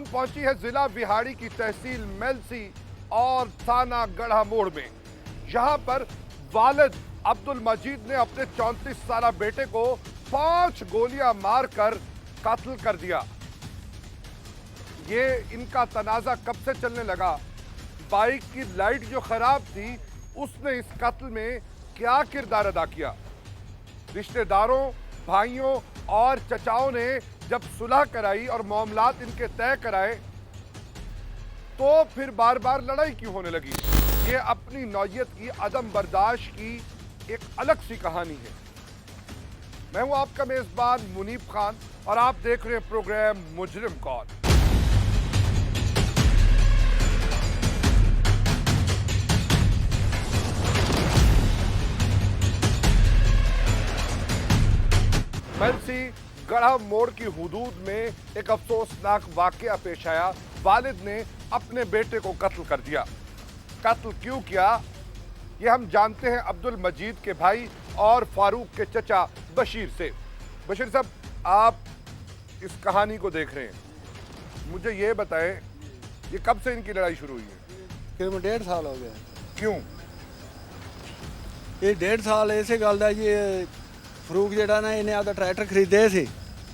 कौन पहुंची है जिला बिहाड़ी की तहसील मेलसी और थाना गढ़ा मोड़ में। यहां पर वालिद अब्दुल मजीद ने अपने 34 साला बेटे को 5 गोलियां मारकर कत्ल कर दिया। ये इनका तनाजा कब से चलने लगा, बाइक की लाइट जो खराब थी उसने इस कत्ल में क्या किरदार अदा किया। रिश्तेदारों, भाइयों और चचाओं ने जब सुलह कराई और मामलात इनके तय कराए तो फिर बार बार लड़ाई क्यों होने लगी। ये अपनी नौयत की अदम बर्दाश्त की एक अलग सी कहानी है। मैं हूं आपका मेजबान मुनीब खान और आप देख रहे हैं प्रोग्राम मुजरिम कौन। मेलसी गढ़ा मोड़ की हुदूद में एक अफसोसनाक वाकया पेश आया। वालिद ने अपने बेटे को कत्ल कर दिया। कत्ल क्यों किया ये हम जानते हैं अब्दुल मजीद के भाई और फारूक के चचा बशीर से। बशीर साहब, आप इस कहानी को देख रहे हैं, मुझे ये बताएं ये कब से इनकी लड़ाई शुरू हुई है। करीब 1.5 साल हो गया। क्यों? ये 1.5 साल ऐसे गल दा जी, फरूक जेड़ा ना इन्हें आपका ट्रैक्टर खरीदे थे।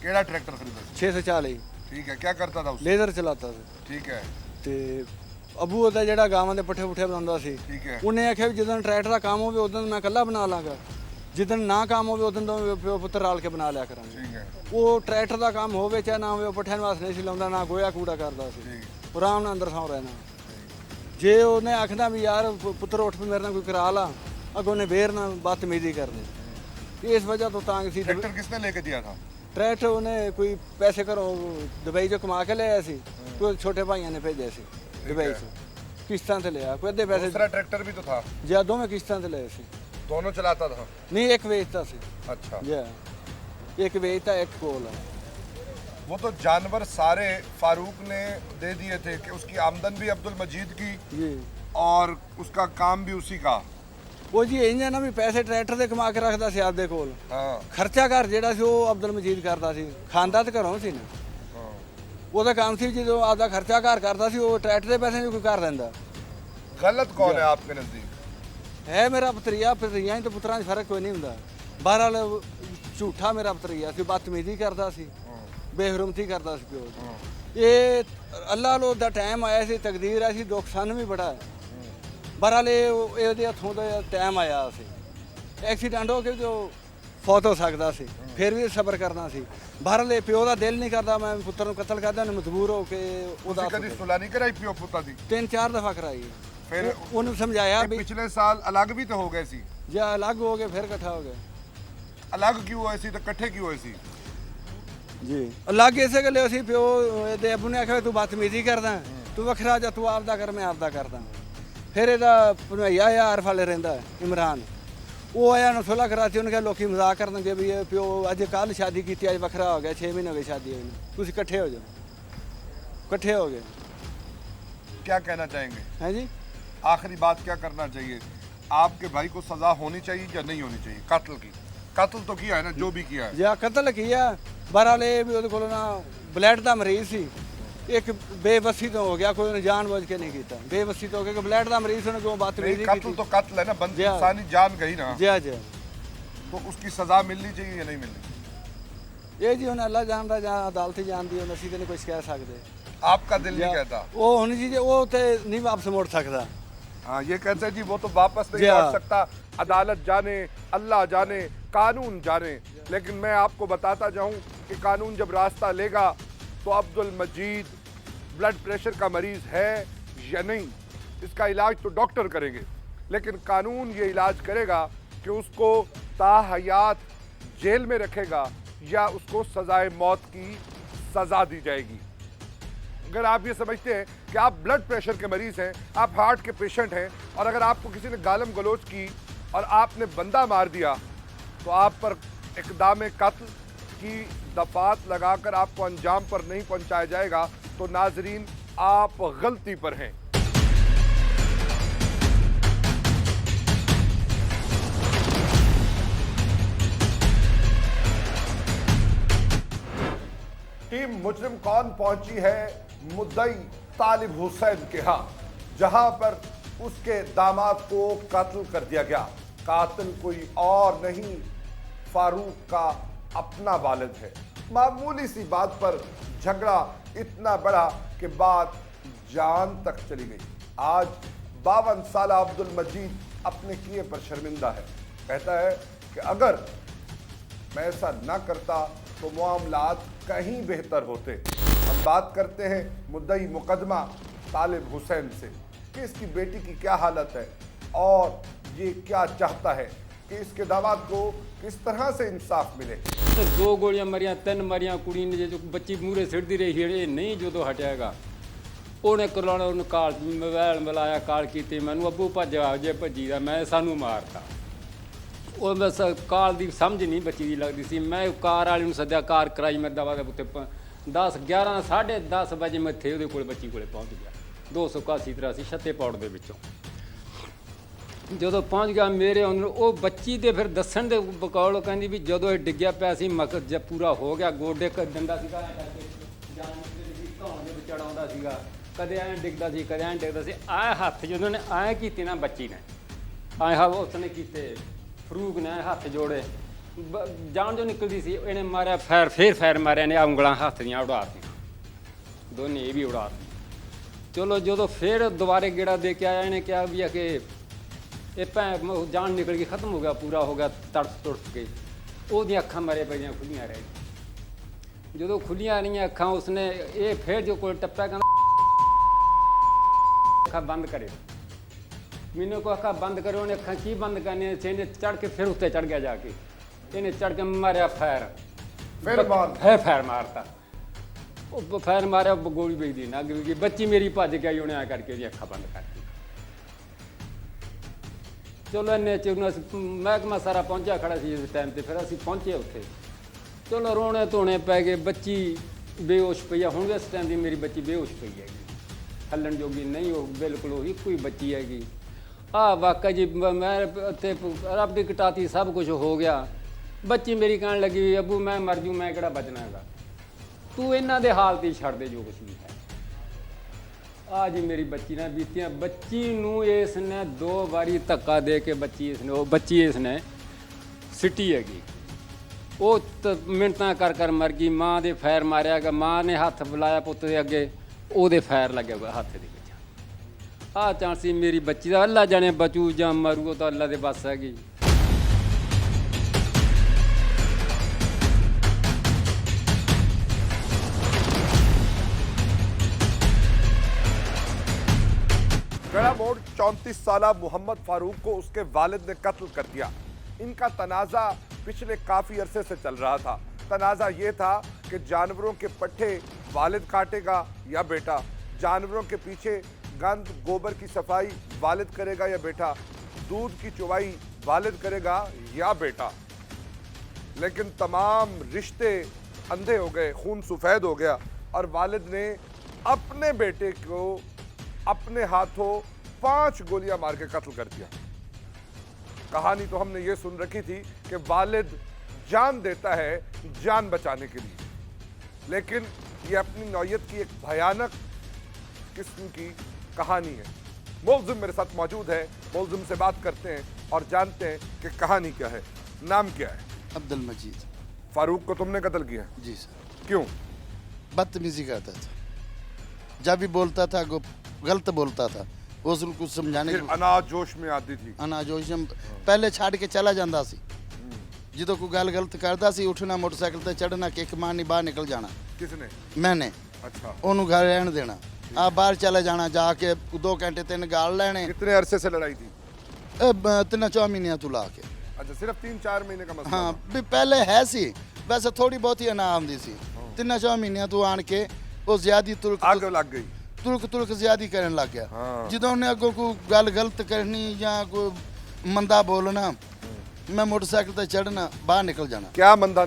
केड़ा ट्रैक्टर खरीदा? 640। ठीक है, क्या करता था उससे? लेजर चलाता था। ठीक है। ते अबू ओदा जेड़ा गावां दे पट्ठे पुट्ठे बनांदा सी। ठीक है। उन्हें आख्या भी जिदन ट्रैक्टर दा काम होवे उदन मैं कल्ला बना लांगा, जिदन ना काम होवे उदन तो प्यो पुत्र राल के बना लिया करांगे। ठीक है। वो ट्रैक्टर दा काम होवे चाहे ना होवे, पट्ठियां वास्ते नहीं सी लाउंदा, ना गोया कूड़ा करदा सी। आराम नाल अंदर सौ रहना। जे उन्हें आखना भी यार पुत्र उठ पे मेरे नाल कोई करा ला, अगों ने बेर ना बदतमीजी कर दे। इस वजह तो तांग सी। ट्रैक्टर किसने लेके दिया था? ट्रैक्टर उन्हें कोई पैसे करो दुबई जो कमा के ले आया सी, कोई छोटे भाइयों ने भेजे सी दुबई से, किस्तां से लिया। कोई अद्धे पैसे दूसरा ट्रैक्टर भी तो था? जी, दोवें किस्तां से ले सी। दोनों चलाता था? नहीं, एक बेचता सी। अच्छा। जी, एक बेचता एक कोल है। वो तो जानवर सारे फारूक ने दे दिए थे कि उसकी आमदन भी अब्दुल मजीद की जी, और उसका काम भी उसी का। वो जी इंजन ना भी पैसे ट्रैक्टर ਦੇ ਕਮਾ ਕੇ ਰੱਖਦਾ ਸੀ ਆਪਦੇ ਕੋਲ। ਹਾਂ। ਖਰਚਾ ਘਰ ਜਿਹੜਾ ਸੀ ਉਹ ਅਬਦੁਲ ਮਜੀਦ ਕਰਦਾ ਸੀ, ਖਾਂਦਾ ਤੇ ਘਰੋਂ ਸੀ ਨਾ। ਹਾਂ। ਉਹਦਾ ਕੰਮ ਸੀ ਜਦੋਂ ਆਪਦਾ ਖਰਚਾ ਘਰ ਕਰਦਾ ਸੀ ਉਹ ਟਰੈਕਟਰ ਦੇ ਪੈਸੇ ਵੀ ਕੋਈ ਕਰ ਦਿੰਦਾ। गलत कौन है आपके नजदीक? ਹੈ ਮੇਰਾ ਭਤਰੀਆ। ਭਤਰੀਆਂ ਤੋਂ ਪੁੱਤਰਾਂ 'ਚ ਫਰਕ ਕੋਈ ਨਹੀਂ ਹੁੰਦਾ। ਬਹਰਾਲ ਝੂਠਾ ਮੇਰਾ ਭਤਰੀਆ ਸੀ, ਬਦਤਮੀਜ਼ੀ ਕਰਦਾ ਸੀ, ਬੇਹਰਮਤੀ ਕਰਦਾ ਸੀ ਪਿਓ ਦੀ। ਇਹ ਅੱਲਾਹ ਲੋ ਦਾ ਟਾਈਮ ਆਇਆ ਸੀ, ਤਕਦੀਰ ਆਈ ਸੀ, ਦੁੱਖ ਸਾਨੂੰ ਵੀ ਬੜਾ ਹੈ। बहरहाल ਇਹਦੇ ਹੱਥੋਂ ਦਾ ਟਾਈਮ ਆਇਆ ਸੀ, ਐਕਸੀਡੈਂਟ ਹੋ ਕੇ ਜੋ ਫੌਤ ਹੋ ਸਕਦਾ ਸੀ, ਫਿਰ ਵੀ ਸਬਰ ਕਰਨਾ ਸੀ। ਬਹਰਹਾਲ ਇਹ ਪਿਓ ਦਾ ਦਿਲ ਨਹੀਂ ਕਰਦਾ ਮੈਂ ਪੁੱਤਰ ਨੂੰ ਕਤਲ ਕਰਦਾ, ਉਹਨੇ ਮਜਬੂਰ ਹੋ ਕੇ ਉਹਦਾ कभी सुलह नहीं कराई पियो पुता दी? 3-4 ਦਫਾ ਕਰਾਈ। फिर ਉਹਨੂੰ ਸਮਝਾਇਆ ਵੀ पिछले साल अलग भी तो हो गए सी। ਜਾਂ ਅਲੱਗ ਹੋ ਗਏ ਫਿਰ ਇਕੱਠਾ ਹੋ ਗਏ। अलग क्यों हुए सी तो इकट्ठे क्यों हुए सी? ਜੀ, ਅਲੱਗ ਇਸੇ ਗੱਲੇ ਅਸੀਂ ਪਿਓ ਦੇ ਅੱਬੂ ਨੇ ਆਖਿਆ ਤੂੰ ਬਦਤਮੀਜ਼ੀ ਕਰਦਾ, ਤੂੰ ਵੱਖਰਾ ਜਾ, ਤੂੰ ਆਪਦਾ ਕਰ ਮੈਂ ਆਪਦਾ ਕਰਦਾ। ਫਿਰ ਇਹਦਾ ਭਣਵਈਆ ਆ ਆਰਫ ਵਾਲੇ ਰਹਿੰਦਾ ਇਮਰਾਨ, ਉਹ ਆਇਆ ਨੂੰ ਸੁਲ੍ਹਾ ਕਰਾਤੀ। ਉਹਨੇ ਕਿਹਾ ਲੋਕੀ ਮਜ਼ਾਕ ਕਰਨਗੇ ਵੀ ਇਹ ਪਿਓ ਅੱਜ ਕੱਲ੍ਹ ਸ਼ਾਦੀ ਕੀਤੀ, ਅੱਜ ਵੱਖਰਾ ਹੋ ਗਿਆ, 6 ਮਹੀਨੇ ਹੋ ਗਏ ਸ਼ਾਦੀ ਹੋਈ ਨੂੰ, ਤੁਸੀਂ ਇਕੱਠੇ ਹੋ ਜਾਓ। ਇਕੱਠੇ ਹੋ ਗਏ। क्या कहना चाहेंगे? हैं जी, आखिरी बात क्या करना चाहिए? आपके भाई को सजा होनी चाहिए या नहीं होनी चाहिए? कत्ल की, कत्ल तो किया है ना, जो भी किया है। ਜਾਂ ਕਤਲ ਕੀਤਾ। ਬਹਰਹਾਲ ਇਹ ਵੀ ਉਹਦੇ ਕੋਲ ਨਾ ਬਲੱਡ ਦਾ ਮਰੀਜ਼ ਸੀ, ਇੱਕ ਬੇਵਸੀ ਤੋਂ ਹੋ ਗਿਆ, ਕੋਈ ਉਹਨੇ ਜਾਣ-ਬੁੱਝ ਕੇ ਨਹੀਂ ਕੀਤਾ, ਬੇਵਸੀ ਤੋਂ ਹੋ ਗਿਆ ਕਿ ਬਲੱਡ ਦਾ ਮਰੀਜ਼ ਉਹਨੇ ਕਿਉਂ ਬਦਤਮੀਜ਼ੀ कत्ल ਕੀਤੀ। तो कत्ल है ना, बंद जी। इंसानी जान गई ना, ਜੀ ਜੀ, तो उसकी सजा मिलनी चाहिए या नहीं मिलनी? ਇਹ ਜੀ ਹੁਣ ਅੱਲਾ ਜਾਣਦਾ ਜਾਂ ਅਦਾਲਤ ਜਾਣਦੀ, ਹੁਣ ਅਸੀਂ ਤੇ ਨਹੀਂ ਕੁਝ ਕਹਿ ਸਕਦੇ। आपका दिल नहीं कहता? ਉਹ ਹੁਣ ਜੀ ਉਹ ਤੇ ਨਹੀਂ ਵਾਪਸ ਮੁੜ ਸਕਦਾ। हाँ, ये कहते हैं जी वो तो वापस नहीं जी हाँ। लौट सकता। अदालत जाने, अल्लाह जाने, कानून जाने। लेकिन मैं आपको बताता जाऊं कि कानून जब रास्ता लेगा तो अब्दुल मजीद ब्लड प्रेशर का मरीज है या नहीं, इसका इलाज तो डॉक्टर करेंगे, लेकिन कानून ये इलाज करेगा कि उसको ताहयात जेल में रखेगा या उसको सजाए मौत की सजा दी जाएगी। अगर आप ये समझते हैं कि आप ब्लड प्रेशर के मरीज हैं, आप हार्ट के पेशेंट हैं, और अगर आपको किसी ने गालम गलोच की और आपने बंदा मार दिया तो आप पर इक़दाम कत्ल की दफात लगाकर आपको अंजाम पर नहीं पहुंचाया जाएगा, तो नाजरीन आप गलती पर हैं। टीम मुजरिम कौन पहुंची है मुद्दई तालिब हुसैन के यहाँ, जहां पर उसके दामाद को कत्ल कर दिया गया। कातिल कोई और नहीं, फारूक का अपना वालिद है। मामूली सी बात पर झगड़ा इतना बड़ा कि बात जान तक चली गई। आज 52 साल अब्दुल मजीद अपने किए पर शर्मिंदा है। कहता है कि अगर मैं ऐसा ना करता तो मामलात कहीं बेहतर होते। हम बात करते हैं मुद्दई मुकदमा तालिब हुसैन से कि इसकी बेटी की क्या हालत है और ये क्या चाहता है कि इसके दामाद को किस तरह से इंसाफ मिले। ਤੇ 2 ਗੋਲੀਆਂ ਮਰੀਆਂ 3 ਮਰੀਆਂ ਕੁੜੀ ਨੇ ਜੋ ਬੱਚੀ ਮੂਹਰੇ ਸਿੱਟਦੀ ਰਹੀ ਇਹ ਨਹੀਂ ਜਦੋਂ ਹਟਿਆਗਾ ਉਹਨੇ ਕਰਲਾਉਣਾ ਉਹਨੂੰ ਕਾਲ ਮੋਬਾਈਲ ਮਿਲਾਇਆ ਕਾਲ ਕੀਤੀ ਮੈਨੂੰ ਅੱਬੂ ਭੱਜ ਆ ਜੇ ਭੱਜੀ ਦਾ ਮੈਂ ਸਾਨੂੰ ਮਾਰਤਾ ਉਹ ਬਸ ਕਾਲ ਦੀ ਸਮਝ ਨਹੀਂ ਬੱਚੀ ਦੀ ਲੱਗਦੀ ਸੀ ਮੈਂ ਕਾਰ ਵਾਲੇ ਨੂੰ ਸੱਦਿਆ ਕਾਰ ਕਰਾਈ ਮੈਂ ਦਵਾ ਦੇ ਉੱਤੇ 10 11 10:30 ਵਜੇ ਮੈਂ ਇੱਥੇ ਉਹਦੇ ਕੋਲ ਬੱਚੀ ਕੋਲੇ ਪਹੁੰਚ ਗਿਆ 281 ਤਰ੍ਹਾਂ ਸੀ ਛੱਤੇ ਪੌੜ ਦੇ ਵਿੱਚੋਂ ਜਦੋਂ ਪਹੁੰਚ ਗਿਆ ਮੇਰੇ ਉਹ ਬੱਚੀ ਦੇ ਫਿਰ ਦੱਸਣ ਦੇ ਬਕੌਲ ਕਹਿੰਦੀ ਵੀ ਜਦੋਂ ਇਹ ਡਿੱਗਿਆ ਪਿਆ ਸੀ ਮਕਸਦ ਜਦ ਪੂਰਾ ਹੋ ਗਿਆ ਗੋਡੇ ਡੰਡਾ ਸੀਗਾ ਐਂ ਕਰਕੇ ਜਾਨ ਦੀ ਧੌਣ ਦੇ ਵਿੱਚ ਚੜਾਉਂਦਾ ਸੀਗਾ ਕਦੇ ਐਂ ਡਿੱਗਦਾ ਸੀ ਕਦੇ ਐਂ ਡਿੱਗਦਾ ਸੀ ਆਹ ਹੱਥ ਜਦੋਂ ਨੇ ਐਂ ਕੀਤੀ ਨਾ ਬੱਚੀ ਨੇ ਐਂ ਉਸਨੇ ਕੀਤੇ ਫਰੂਕ ਨੇ ਹੱਥ ਜੋੜੇ ਜਾਨ ਜੋ ਨਿਕਲਦੀ ਸੀ ਇਹਨੇ ਮਾਰਿਆ ਫੇਰ ਮਾਰਿਆ ਨੇ ਉਂਗਲਾਂ ਹੱਥ ਦੀਆਂ ਉਡਾਤੀਆਂ ਦੋਨੇ ਇਹ ਵੀ ਉਡਾਤੀ ਚਲੋ ਜਦੋਂ ਫਿਰ ਦੁਬਾਰੇ ਗੇੜਾ ਦੇ ਕੇ ਆਇਆ ਇਹਨੇ ਕਿਹਾ ਵੀ ਆ ਕਿ ਇਹ ਜਾਨ ਨਿਕਲ ਗਈ ਖਤਮ ਹੋ ਗਿਆ ਪੂਰਾ ਹੋ ਗਿਆ ਤੜਫ ਤੁੜਫ ਕੇ ਉਹਦੀਆਂ ਅੱਖਾਂ ਮਾਰੇ ਪਈਆਂ ਖੁੱਲੀਆਂ ਰਹਿ ਗਈਆਂ ਜਦੋਂ ਖੁੱਲੀਆਂ ਰਹੀਆਂ ਅੱਖਾਂ ਉਸਨੇ ਇਹ ਫਿਰ ਜੋ ਕੋਲ ਟੱਪਿਆ ਕਹਿੰਦਾ ਅੱਖਾਂ ਬੰਦ ਕਰੇ ਮੈਨੂੰ ਕੋ ਅੱਖਾਂ ਬੰਦ ਕਰੋ ਉਹਨੇ ਅੱਖਾਂ ਕੀ ਬੰਦ ਕਰਨੀਆਂ ਇਹਨੇ ਚੜ ਕੇ ਫਿਰ ਉੱਤੇ ਚੜ ਗਿਆ ਜਾ ਕੇ ਇਹਨੇ ਚੜ ਕੇ ਮਾਰਿਆ ਫੈਰ ਮਾਰਤਾ ਉਹ ਫੈਰ ਮਾਰਿਆ ਗੋਲੀ ਵੱਜਦੀ ਨਾ ਗਈ ਬੱਚੀ ਮੇਰੀ ਭੱਜ ਕੇ ਆਈ ਉਹਨੇ ਆ ਕਰਕੇ ਉਹਦੀ ਅੱਖਾਂ ਬੰਦ ਕਰਤੀ ਚਲੋ ਇੰਨੇ ਚ ਮਹਿਕਮਾ ਸਾਰਾ ਪਹੁੰਚਿਆ ਖੜਾ ਸੀ ਇਸ ਟਾਈਮ ਤੇ ਫਿਰ ਅਸੀਂ ਪਹੁੰਚੇ ਉੱਥੇ ਚਲੋ ਰੋਣੇ ਧੋਣੇ ਪੈ ਗਏ ਬੱਚੀ ਬੇਹੋਸ਼ ਪਈ ਆ ਹੁਣ ਇਸ ਟਾਈਮ ਦੀ ਮੇਰੀ ਬੱਚੀ ਬੇਹੋਸ਼ ਪਈ ਹੈਗੀ ਹੱਲਣ ਜੋਗੀ ਨਹੀਂ ਉਹ ਬਿਲਕੁਲ ਉਹੀ ਕੋਈ ਬੱਚੀ ਹੈਗੀ ਆਹ ਵਾਕਈ ਜੀ ਮੈਂ ਉੱਥੇ ਰੱਬ ਦੀ ਕਟਾਤੀ ਸਭ ਕੁਝ ਹੋ ਗਿਆ ਬੱਚੀ ਮੇਰੀ ਕਹਿਣ ਲੱਗੀ ਵੀ ਅੱਬੂ ਮੈਂ ਮਰ ਜੂ ਮੈਂ ਕਿਹੜਾ ਬਚਣਾ ਹੈਗਾ ਤੂੰ ਇਹਨਾਂ ਦੇ ਹਾਲਤ ਹੀ ਛੱਡ ਦੇ ਜੋ ਕੁਛ ਵੀ ਹੈ ਆ ਜੀ ਮੇਰੀ ਬੱਚੀ ਨਾਲ ਬੀਤੀਆਂ ਬੱਚੀ ਨੂੰ ਇਸ ਨੇ 2 ਵਾਰੀ ਧੱਕਾ ਦੇ ਕੇ ਬੱਚੀ ਇਸ ਨੇ ਸਿੱਟੀ ਹੈਗੀ ਉਹ ਮਿੰਟਾਂ ਕਰ ਮਰ ਗਈ ਮਾਂ ਦੇ ਫੈਰ ਮਾਰਿਆ ਗਿਆ ਮਾਂ ਨੇ ਹੱਥ ਬੁਲਾਇਆ ਪੁੱਤ ਦੇ ਅੱਗੇ ਉਹਦੇ ਫੈਰ ਲੱਗਿਆ ਹੱਥ ਦੇ ਵਿੱਚ ਆਹ ਚਾਂਸ ਸੀ ਮੇਰੀ ਬੱਚੀ ਦਾ ਅੱਲਾ ਜਾਣੇ ਬਚੂ ਜਾਂ ਮਰੂ ਉਹ ਤਾਂ ਅੱਲਾ ਦੇ ਵੱਸ ਹੈਗੀ गढ़ा मोड़ 34 साल मोहम्मद फारूक को उसके वालिद ने कत्ल कर दिया। इनका तनाज़ा पिछले काफ़ी अरसे से चल रहा था। तनाज़ा ये था कि जानवरों के पट्ठे वालिद काटेगा या बेटा, जानवरों के पीछे गंद गोबर की सफाई वालिद करेगा या बेटा, दूध की चुवाई वालिद करेगा या बेटा। लेकिन तमाम रिश्ते अंधे हो गए, खून सफ़ेद हो गया और वालिद ने अपने बेटे को अपने हाथों 5 गोलियां मार के कत्ल कर दिया। कहानी तो हमने ये सुन रखी थी कि वालिद जान देता है जान बचाने के लिए, लेकिन ये अपनी नौयत की एक भयानक किस्म की कहानी है। मुल्ज़िम मेरे साथ मौजूद है, मुल्ज़िम से बात करते हैं और जानते हैं कि कहानी क्या है। नाम क्या है? अब्दुल मजीद। फारूक को तुमने कत्ल किया? जी सर। क्यों? बदतमीजी करता था, जब भी बोलता था गलत बोलता था उसको कुछ समझाने फिर अनाज जोश में आती थी। अनाजोश पहले छाड़ के चला जाता सी जो कोई गल गलत करता सी उठना मोटरसाइकिल ते चढ़ना किक मारनी बाहर निकल जाना। किसने? मैंने। अच्छा। ओनू घर रहने देना आप बाहर चला जाना जाके 2 घंटे 3 गाल लेने। कितने अरसे से लड़ाई थी? 3-4 महीने तू ला के। अच्छा, सिर्फ 3-4 महीने का मसला? हाँ भी पहले है सी वैसे थोड़ी बहुत ही अना आती सी 3-4 महीने तू आन के वो ज्यादा आग लग गई, तुरक ज्यादा करने लग गया। हाँ। जो उन्हें अगों कोई गल गलत करनी या कोई मंदा बोलना मैं मोटरसाइकिल ते चढ़ना बाहर निकल जाना। क्या मंदा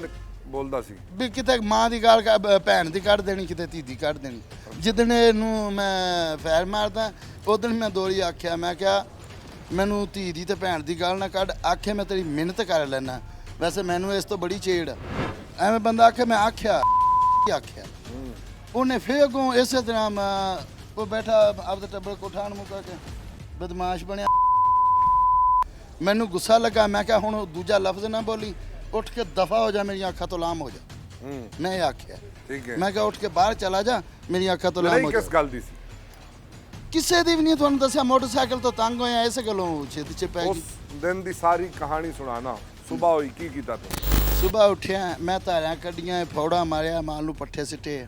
बोलता सी? भी किते मां दी गाल भैन दी कढ़ देनी किते धी दी कढ़ देनी। जिदन इनू मैं फैर मारदा उदन मैं दोरी आख्या मैं क्या मैनू धी दी ते भैन दी गाल ना कढ़ आखे मैं तेरी मिन्नत कर लेना वैसे मैनू इस तो बड़ी चेड़ एवें बंदा आखे मैं आख्या ਉਹਨੇ ਫੇਰ ਅੱਗੋਂ ਇਸੇ ਤਰ੍ਹਾਂ ਉਹ ਬੈਠਾ ਆਪਦੇ ਟੱਬਰ ਕੋ ਠਾਣ ਮੁਕਾ ਕੇ ਬਦਮਾਸ਼ ਬਣਿਆ। ਮੈਨੂੰ ਗੁੱਸਾ ਲੱਗਾ, ਮੈਂ ਕਿਹਾ ਹੁਣ ਦੂਜਾ ਲਫ਼ਜ਼ ਨਾ ਬੋਲੀ, ਉੱਠ ਕੇ ਦਫਾ ਹੋ ਜਾ, ਮੇਰੀਆਂ ਅੱਖਾਂ ਤੋਂ ਲਾਮ ਹੋ ਜਾ। ਮੈਂ ਇਹ ਆਖਿਆ, ਠੀਕ ਹੈ। ਮੈਂ ਕਿਹਾ ਉੱਠ ਕੇ ਬਾਹਰ ਚਲਾ ਜਾ, ਮੇਰੀਆਂ ਅੱਖਾਂ ਤੋਂ ਲਾਮ ਲੜਾਈ ਹੋ ਕਿਸ ਜਾ। ਗੱਲ ਦੀ ਸੀ? ਕਿਸੇ ਦੀ ਵੀ ਨਹੀਂ, ਤੁਹਾਨੂੰ ਦੱਸਿਆ ਮੋਟਰਸਾਈਕਲ ਤੋਂ ਤੰਗ ਹੋਇਆ, ਇਸ ਗੱਲੋਂ ਛੇਤੀ ਚ ਪੈ ਉਸ ਗਈ। ਦਿਨ ਦੀ ਸਾਰੀ ਕਹਾਣੀ ਸੁਣਾਣਾ। ਸਵੇਰ ਹੋਈ ਕੀ ਕੀਤਾ ਤੂੰ? ਸਵੇਰ ਉੱਠਿਆ, ਮੈਂ ਧਾਰਾਂ ਕੱਢੀਆਂ, ਫੌੜਾ ਮਾਰਿਆ, ਮਾਲ ਨੂੰ ਪੱਠੇ ਸਿੱਟੇ।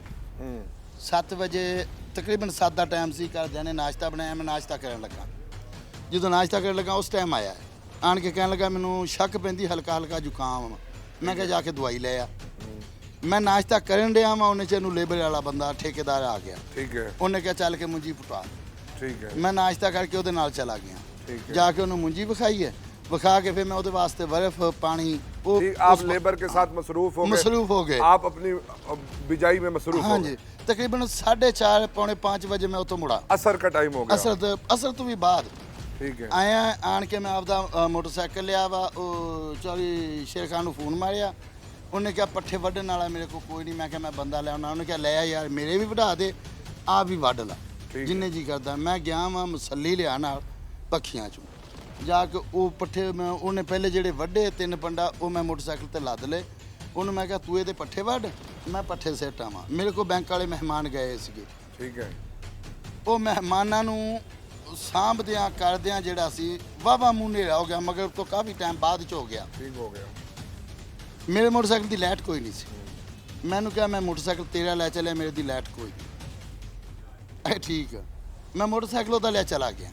7 ਵਜੇ ਤਕਰੀਬਨ 7 ਦਾ ਟਾਈਮ ਸੀ, ਘਰਦਿਆਂ ਨੇ ਨਾਸ਼ਤਾ ਬਣਾਇਆ, ਮੈਂ ਨਾਸ਼ਤਾ ਕਰਨ ਲੱਗਾ। ਜਦੋਂ ਨਾਸ਼ਤਾ ਕਰਨ ਲੱਗਾ ਉਸ ਟਾਈਮ ਆਇਆ, ਆਣ ਕੇ ਕਹਿਣ ਲੱਗਾ ਮੈਨੂੰ ਸ਼ੱਕ ਪੈਂਦੀ, ਹਲਕਾ ਹਲਕਾ ਜ਼ੁਕਾਮ। ਮੈਂ ਕਿਹਾ ਜਾ ਕੇ ਦਵਾਈ ਲੈ ਆ। ਮੈਂ ਨਾਸ਼ਤਾ ਕਰਨ ਡਿਆ ਵਾਂ, ਉਹਨੇ ਚ ਨੂੰ ਲੇਬਰ ਵਾਲਾ ਬੰਦਾ ਠੇਕੇਦਾਰ ਆ ਗਿਆ। ਠੀਕ ਹੈ, ਉਹਨੇ ਕਿਹਾ ਚੱਲ ਕੇ ਮੁੰਜੀ ਪੁਟਾ। ਠੀਕ ਹੈ, ਮੈਂ ਨਾਸ਼ਤਾ ਕਰਕੇ ਉਹਦੇ ਨਾਲ ਚਲਾ ਗਿਆ। ठीक है। ਜਾ ਕੇ ਉਹਨੂੰ ਮੁੰਜੀ ਵਿਖਾਈ ਹੈ, ਵਿਖਾ ਕੇ ਫਿਰ मैं ਉਹਦੇ ਵਾਸਤੇ बर्फ पानी वो ठीक, आप लेबर के साथ मसरूफ हो गए। मसरूफ हो गए। आप अपनी बिजाई में मसरूफ हाँ हो जी, गए। तकरीबन 4:30 पौने 5 ਵਜੇ ਮੈਂ ਉੱਥੋਂ ਮੁੜਾ। असर का टाइम हो गया। ਅਸਰ ਤੋਂ ਵੀ ਬਾਅਦ ठीक है। ਆਇਆ, ਆਣ ਕੇ ਮੈਂ ਆਪਦਾ ਮੋਟਰਸਾਈਕਲ ਲਿਆ ਵਾ। ਉਹ ਚੌਰੀ ਸ਼ੇਰ ਖਾਨ ਨੂੰ ਫੋਨ ਮਾਰਿਆ, ਉਹਨੇ ਕਿਹਾ ਪੱਠੇ ਵੱਢਣ ਵਾਲਾ ਮੇਰੇ ਕੋਲ ਕੋਈ ਨਹੀਂ। ਮੈਂ ਕਿਹਾ ਮੈਂ ਬੰਦਾ ਲਿਆਉਣਾ। ਉਹਨੇ ਕਿਹਾ ਲੈ ਆ ਯਾਰ, ਮੇਰੇ ਵੀ ਵਢਾ ਦੇ, ਆ ਵੀ ਵੱਢ ਲਾ, है। ਜਿੰਨੇ ਜੀ ਕਰਦਾ। ਮੈਂ ਗਿਆ ਵਾਂ ਮਸੱਲੀ ਲਿਆ ਨਾਲ ਪੱਖੀਆਂ ਚੋਂ ਜਾ ਕੇ ਉਹ ਪੱਠੇ ਮੈਂ ਉਹਨੇ ਪਹਿਲੇ ਜਿਹੜੇ ਵੱਢੇ 3 ਪੰਡਾ ਉਹ ਮੈਂ ਮੋਟਰਸਾਈਕਲ ਤੇ ਲੱਦ ਲਏ। ਉਹਨੂੰ ਮੈਂ ਕਿਹਾ ਤੂੰ ਇਹਦੇ ਪੱਠੇ ਵੱਢ, ਮੈਂ ਪੱਠੇ ਸਿੱਟ ਆਵਾਂ। ਮੇਰੇ ਕੋਲ ਬੈਂਕ ਵਾਲੇ ਮਹਿਮਾਨ ਗਏ ਸੀਗੇ। ठीक है। ਉਹ ਮਹਿਮਾਨਾਂ ਨੂੰ ਸਾਂਭਦਿਆਂ ਕਰਦਿਆਂ ਜਿਹੜਾ ਸੀ ਵਾਹਵਾ ਮੂੰਹ ਹਨੇਰਾ ਹੋ ਗਿਆ, ਮਗਰ ਤੋਂ ਕਾਫੀ ਟਾਈਮ ਬਾਅਦ ਚ ਹੋ ਗਿਆ। ठीक हो गया। ਮੇਰੇ ਮੋਟਰਸਾਈਕਲ ਦੀ ਲਾਈਟ ਕੋਈ ਨਹੀਂ ਸੀ। ਮੈਨੂੰ ਕਿਹਾ ਮੈਂ ਮੋਟਰਸਾਈਕਲ ਤੇਰਾ ਲੈ ਚੱਲਿਆ, ਮੇਰੇ ਦੀ ਲਾਈਟ ਕੋਈ ਨਹੀਂ। ਠੀਕ ਆ, ਮੈਂ ਮੋਟਰਸਾਈਕਲ ਉਹਦਾ ਲੈ ਚਲਾ ਗਿਆ।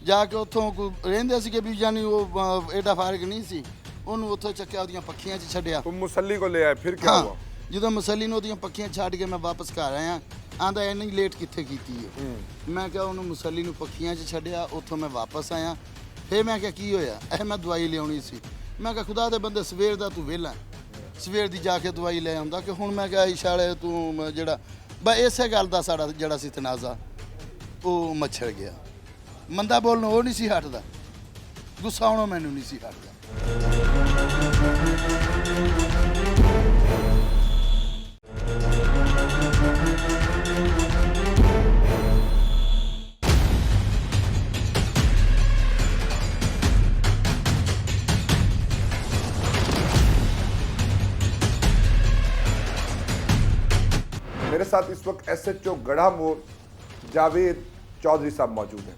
ਜਾ ਕੇ ਉੱਥੋਂ ਕੋਈ ਰਹਿੰਦੇ ਸੀਗੇ ਵੀ ਜਾਨੀ ਉਹ ਐਡਾ ਫਾਰਗ ਨਹੀਂ ਸੀ, ਉਹਨੂੰ ਉੱਥੋਂ ਚੱਕਿਆ, ਉਹਦੀਆਂ ਪੱਖੀਆਂ 'ਚ ਛੱਡਿਆ। तुम मुसल्ली को ले आए, फिर क्या ਹਾਂ, हुआ? ਜਦੋਂ ਮਸਲੀ ਨੂੰ ਉਹਦੀਆਂ ਪੱਖੀਆਂ ਛੱਡ ਕੇ ਮੈਂ ਵਾਪਸ ਘਰ ਆਇਆ, ਆਂਦਾ ਇੰਨੀ ਲੇਟ ਕਿੱਥੇ ਕੀਤੀ ਹੈ। ਮੈਂ ਕਿਹਾ ਉਹਨੂੰ ਮਸਲੀ ਨੂੰ ਪੱਖੀਆਂ 'ਚ ਛੱਡਿਆ, ਉੱਥੋਂ ਮੈਂ ਵਾਪਸ ਆਇਆ। ਫਿਰ ਮੈਂ ਕਿਹਾ ਕੀ ਹੋਇਆ? ਮੈਂ ਦਵਾਈ ਲਿਆਉਣੀ ਸੀ। ਮੈਂ ਕਿਹਾ ਖੁਦਾ ਦੇ ਬੰਦੇ, ਸਵੇਰ ਦਾ ਤੂੰ ਵਿਹਲਾ, ਸਵੇਰ ਦੀ ਜਾ ਕੇ ਦਵਾਈ ਲੈ ਆਉਂਦਾ ਕਿ ਹੁਣ ਮੈਂ ਕਿਹਾ ਇਸ਼ਾਲੇ ਤੂੰ ਜਿਹੜਾ ਬਸ ਇਸੇ ਗੱਲ ਦਾ ਸਾਡਾ ਜਿਹੜਾ ਸੀ ਤਨਾਜ਼ਾ ਉਹ ਮੱਛਰ ਗਿਆ। ਮੰਦਾ ਬੋਲਣੋਂ ਉਹ ਨਹੀਂ ਸੀ ਹਟਦਾ, ਗੁੱਸਾ ਆਉਣੋਂ ਮੈਨੂੰ ਨਹੀਂ ਸੀ ਹਟਦਾ। मेरे साथ इस वक्त SHO गढ़ा मोड़ जावेद चौधरी साहब मौजूद हैं।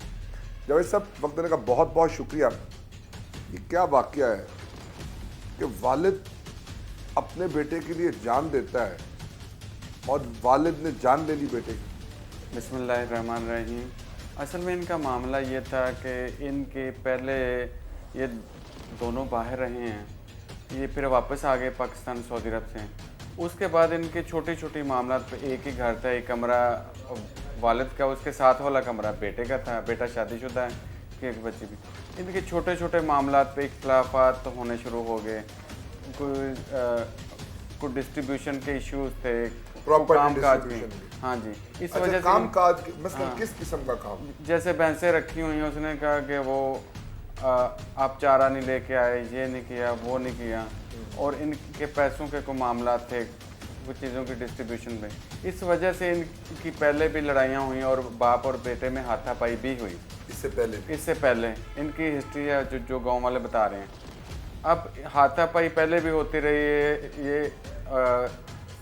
जावेद साहब, वक्त देने का बहुत बहुत शुक्रिया। ये क्या वाकया है कि वालिद अपने बेटे के लिए जान देता है और वालिद ने जान ले ली बेटे की। बिस्मिल्लाहिर्रहमानिर्रहीम। असल में इनका मामला ये था कि इनके पहले ये दोनों बाहर रहे हैं, ये फिर वापस आ गए पाकिस्तान सऊदी अरब से। उसके बाद इनके छोटे छोटे मामला पे, एक ही घर था, एक कमरा वालिद का, उसके साथ वाला कमरा बेटे का था। बेटा शादीशुदा है, कि एक बच्ची भी। इनके छोटे छोटे मामला पे इख्तलाफात तो होने शुरू हो गए। कोई डिस्ट्रीब्यूशन के इश्यूज थे, Property कामकाज के। distribution। हाँ जी, इस अच्छा, वजह से काम काज मतलब हाँ। किस किस्म का काम? जैसे भैंसें रखी हुई हैं, उसने कहा कि वो आप चारा नहीं लेके आए, ये नहीं किया, वो नहीं किया, और इनके पैसों के कोई मामला थे, कुछ चीज़ों की डिस्ट्रीब्यूशन में। इस वजह से इनकी पहले भी लड़ाइयाँ हुई और बाप और बेटे में हाथापाई भी हुई। इससे पहले इनकी हिस्ट्री है जो गांव वाले बता रहे हैं। अब हाथापाई पहले भी होती रही है। ये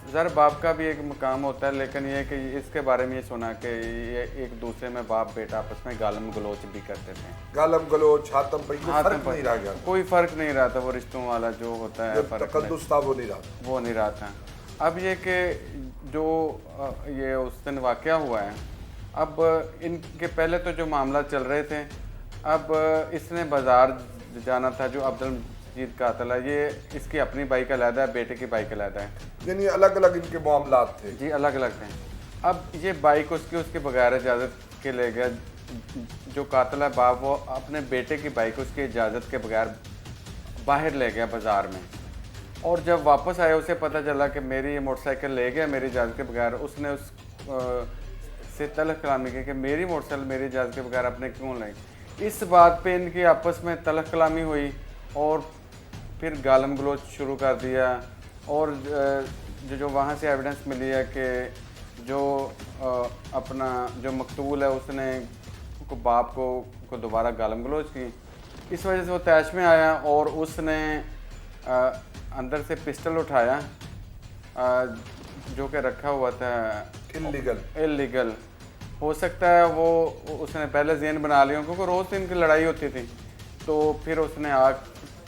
ज़र बाप का भी एक मकाम होता है, लेकिन ये कि इसके बारे में ये सुना कि ये एक दूसरे में बाप बेटा आपस में गालम गलोच भी करते थे। गालम गलोच, हाथम पे कोई हाथम फर्क पर नहीं रह गया। कोई फ़र्क नहीं रहा था, वो रिश्तों वाला जो होता है जो फ़र्क तकद्दुस था वो नहीं रहा। वो नहीं रहा था। अब ये कि जो ये उस दिन वाक़या हुआ है, अब इनके पहले तो जो मामला चल रहे थे, अब इसने बाज़ार जाना था, जो अब्दुल मजीद कातिल है, ये इसकी अपनी बाइक अलहदा है, बेटे की बाइक अलहदा है, यानी अलग अलग इनके मामलात थे। जी अलग अलग थे। अब ये बाइक उसके बगैर इजाज़त के ले गया। जो कातिल है बाप, वो अपने बेटे की बाइक उसकी इजाज़त के बगैर बाहर ले गया बाज़ार में, और जब वापस आया उसे पता चला कि मेरी ये मोटरसाइकिल ले गया मेरी इजाज़त के बगैर। उसने उस से तलख कलामी की कि मेरी मोटरसाइकिल मेरी इजाज़त के बगैर आपने क्यों लाई। इस बात पे इनकी आपस में तलख कलामी हुई और फिर गालम गलोच शुरू कर दिया। और जो वहाँ से एविडेंस मिली है कि जो अपना जो मकतूल है उसने को बाप को दोबारा गालम गलोच की। इस वजह से वो तैश में आया और उसने अंदर से पिस्टल उठाया जो कि रखा हुआ था इलीगल। हो सकता है वो उसने पहले ज़हन बना लिया क्योंकि रोज़ दिन की लड़ाई होती थी। तो फिर उसने आग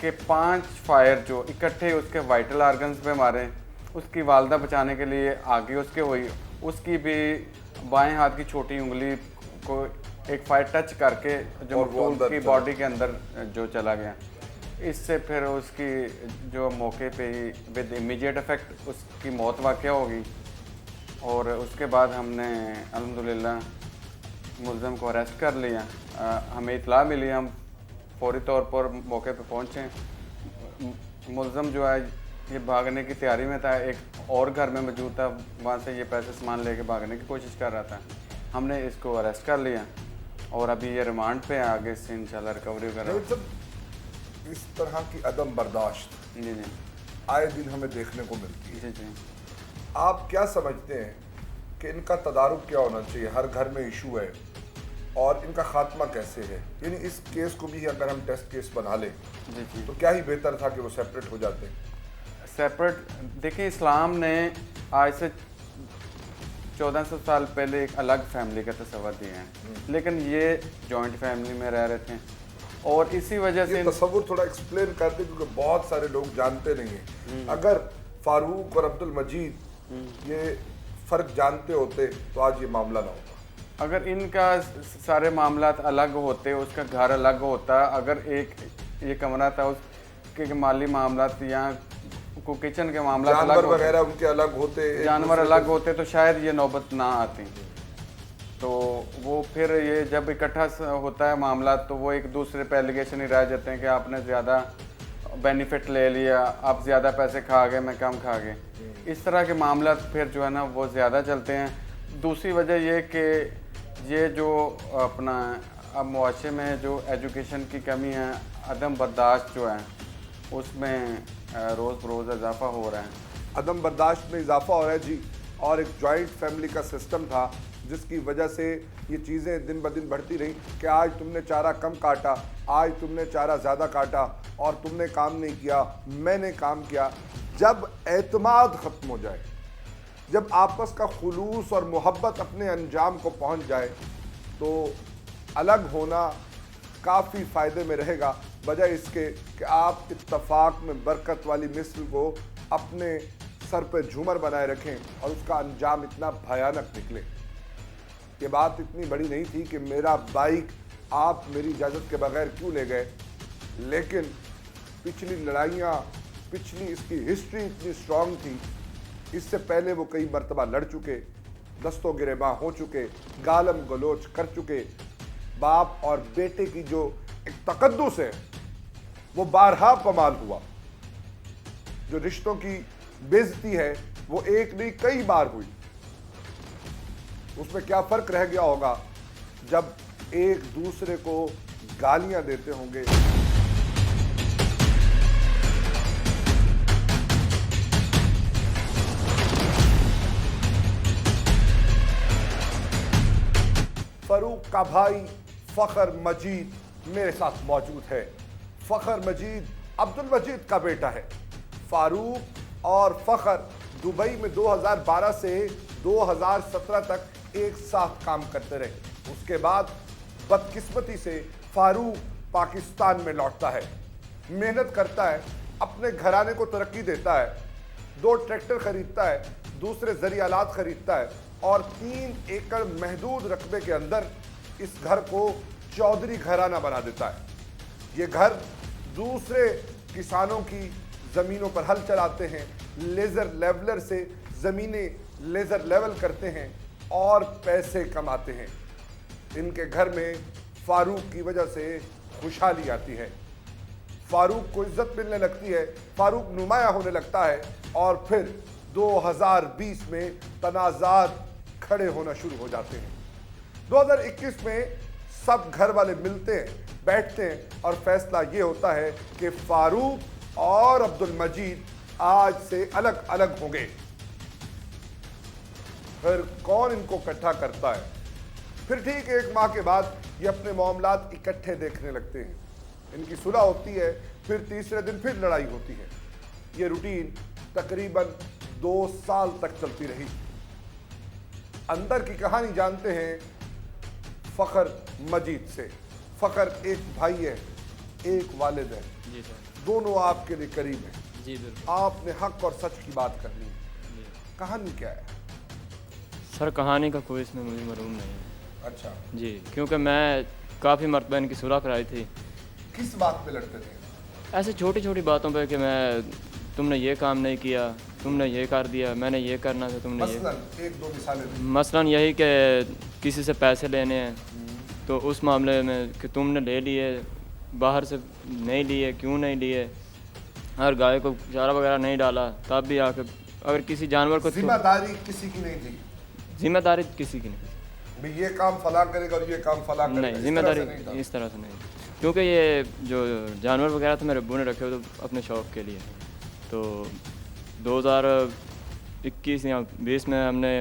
के 5 फायर जो इकट्ठे उसके वाइटल आर्गन्स पे मारे। उसकी वालदा बचाने के लिए आगे उसके हुई, उसकी भी बाएं हाथ की छोटी उंगली को एक फायर टच करके जो मकतूल की बॉडी के अंदर जो चला गया। इससे फिर उसकी जो मौके पे ही विद इमीडिएट इफेक्ट उसकी मौत वाक़या होगी। और उसके बाद हमने अल्हम्दुलिल्लाह मुल्ज़म को अरेस्ट कर लिया। हमें इतला मिली, हम फौरी तौर पर मौके पे पहुँचे। मुल्ज़म जो है ये भागने की तैयारी में था, एक और घर में मौजूद था, वहाँ से ये पैसे सामान लेके भागने की कोशिश कर रहा था। हमने इसको अरेस्ट कर लिया और अभी ये रिमांड पे है, आगे से इंशाल्लाह रिकवरी वगैरह। इस तरह की अदम बर्दाश्त जी जी आए दिन हमें देखने को मिलती है। जी जी आप क्या समझते हैं कि इनका तदारुक क्या होना चाहिए? हर घर में इशू है और इनका खात्मा कैसे है? यानी इस केस को भी अगर हम टेस्ट केस बना लें जी जी तो क्या ही बेहतर था कि वो सेपरेट हो जाते। सेपरेट देखिए, इस्लाम ने आज से 1400 साल पहले एक अलग फैमिली का तस्वर दिया है, लेकिन ये जॉइंट फैमिली में रह रहे थे और इसी वजह से ये तस्वुर थोड़ा एक्सप्लेन करते क्योंकि बहुत सारे लोग जानते नहीं हैं। अगर फारूक और अब्दुल मजीद ये फ़र्क जानते होते तो आज ये मामला ना होता। अगर इनका सारे मामलात अलग होते, उसका घर अलग होता, अगर एक ये कमरा था उसके माली मामलात या को किचन के मामला जानवर वगैरह उनके अलग होते, जानवर अलग होते तो शायद ये नौबत ना आती। तो वो फिर ये जब इकट्ठा होता है मामला तो वो एक दूसरे पे एलिगेशन ही रह जाते हैं कि आपने ज़्यादा बेनिफिट ले लिया, आप ज़्यादा पैसे खा गए, मैं कम खा गए। इस तरह के मामला फिर जो है ना वो ज़्यादा चलते हैं। दूसरी वजह ये कि ये जो अपना अब मुआशरे में जो एजुकेशन की कमी है, अदम बर्दाश्त जो है उसमें रोज़ बरोज़ इजाफा हो रहा है। अदम बर्दाश्त में इजाफा हो रहा है जी। और एक जॉइंट फैमिली का सिस्टम था जिसकी वजह से ये चीज़ें दिन ब दिन बढ़ती रही कि आज तुमने चारा कम काटा, आज तुमने चारा ज़्यादा काटा और तुमने काम नहीं किया, मैंने काम किया। जब एतमाद ख़त्म हो जाए, जब आपस का खुलूस और मोहब्बत अपने अंजाम को पहुंच जाए तो अलग होना काफ़ी फ़ायदे में रहेगा, बजाय इसके कि आप इत्तफाक में बरकत वाली मिसल को अपने सर पे झूमर बनाए रखें और उसका अंजाम इतना भयानक निकले। ये बात इतनी बड़ी नहीं थी कि मेरा बाइक आप मेरी इजाज़त के बगैर क्यों ले गए, लेकिन पिछली लड़ाइयाँ, पिछली इसकी हिस्ट्री इतनी स्ट्रॉन्ग थी। इससे पहले वो कई मरतबा लड़ चुके, दस्तों गिरेबां हो चुके, गालम गलोच कर चुके। बाप और बेटे की जो एक तकद्दुस है वो बारहा पमाल हुआ। जो रिश्तों की बेइज्जती है वो एक नहीं कई बार हुई। उसमें क्या फर्क रह गया होगा जब एक दूसरे को गालियां देते होंगे। फारूक का भाई फखर मजीद मेरे साथ मौजूद है। फखर मजीद अब्दुल मजीद का बेटा है। फारूक और फखर दुबई में 2012 से 2017 तक एक साथ काम करते रहे। उसके बाद बदकिस्मती से फारूक पाकिस्तान में लौटता है, मेहनत करता है, अपने घराने को तरक्की देता है, 2 ट्रैक्टर खरीदता है, दूसरे ज़रियालात खरीदता है और 3 एकड़ महदूद रकबे के अंदर इस घर को चौधरी घराना बना देता है। ये घर दूसरे किसानों की ज़मीनों पर हल चलाते हैं, लेज़र लेवलर से ज़मीनें लेज़र लेवल करते हैं और पैसे कमाते हैं। इनके घर में फारूक की वजह से खुशहाली आती है, फारूक को इज्जत मिलने लगती है, फारूक नुमाया होने लगता है और फिर 2020 में तनाज़ात खड़े होना शुरू हो जाते हैं। 2021 में सब घर वाले मिलते हैं, बैठते हैं और फैसला ये होता है कि फारूक और अब्दुल मजीद आज से अलग अलग होंगे। फिर कौन इनको इकट्ठा करता है। फिर ठीक 1 माह के बाद ये अपने मामलात इकट्ठे देखने लगते हैं, इनकी सुलह होती है, फिर तीसरे दिन फिर लड़ाई होती है। ये रूटीन तकरीबन 2 साल तक चलती रही। अंदर की कहानी जानते हैं फ़खर मजीद से। फ़खर एक भाई है, एक वालिद है, जी सर। दोनों आपके लिए करीब हैं। जी बिल्कुल। आपने हक और सच की बात करनी है। कहानी क्या है? सर कहानी का कोई इसमें मुझे मालूम नहीं है। अच्छा, जी, क्योंकि मैं काफ़ी मरतबा इनकी सुलह कराई थी। किस बात पे लड़ते थे? ऐसे छोटी छोटी बातों पे कि मैं तुमने ये काम नहीं किया, तुमने ये कर दिया, मैंने ये करना था, तुमने ये। मसलन 1-2 मिसालें दें। मसलन यही कि किसी से पैसे लेने हैं तो उस मामले में कि तुमने ले लिए, बाहर से नहीं लिए, क्यों नहीं लिए, अगर गाय को चारा वगैरह नहीं डाला तब भी आके, अगर किसी जानवर को जिम्मेदारी किसी की नहीं थी जिम्मेदारी किसी की नहीं, भी ये काम फला करेगा और ये काम फला करेगा, नहीं इस जिम्मेदारी तरह से नहीं था। इस तरह से नहीं, क्योंकि ये जो जानवर वगैरह थे मेरे अब्बू ने रखे हुए तो अपने शौक़ के लिए। तो 2021 या 20 में हमने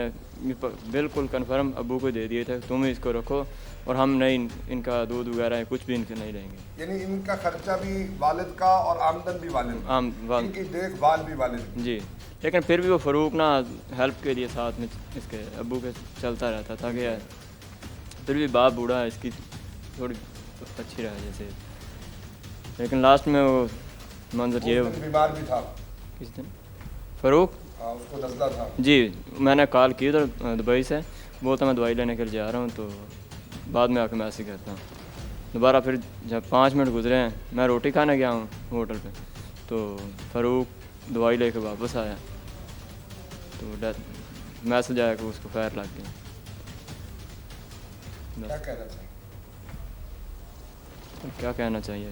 बिल्कुल कन्फर्म अब्बू को दे दिए थे, तुम इसको रखो और हम नहीं इनका दूध वगैरह कुछ भी इनके नहीं लेंगे। यानी इनका खर्चा भी वालिद का और आमदन भी वालिद का, इनकी देखभाल भी वालिद की। जी, लेकिन फिर भी वो फ़रूक ना हेल्प के लिए साथ में इसके अब्बू के चलता रहता था कि फिर भी बाप बूढ़ा है, इसकी थोड़ी अच्छी रहा जैसे। लेकिन लास्ट में वो मंजर ये उस दिन बीमार भी था, किस दिन फ़रूक, हाँ, उसको नज़ला था। जी मैंने कॉल की तो दुबई से, बोलता मैं दवाई लेने के लिए जा रहा हूँ, तो बाद में आके मैं ऐसे करता हूँ। दोबारा फिर जब 5 मिनट गुजरे हैं, मैं रोटी खाने गया हूँ होटल पे, तो फ़रूक दवाई लेके वापस आया, तो मैसेज आया कि उसको फायर लग गया। क्या कहना चाहिए? तो क्या कहना चाहिए,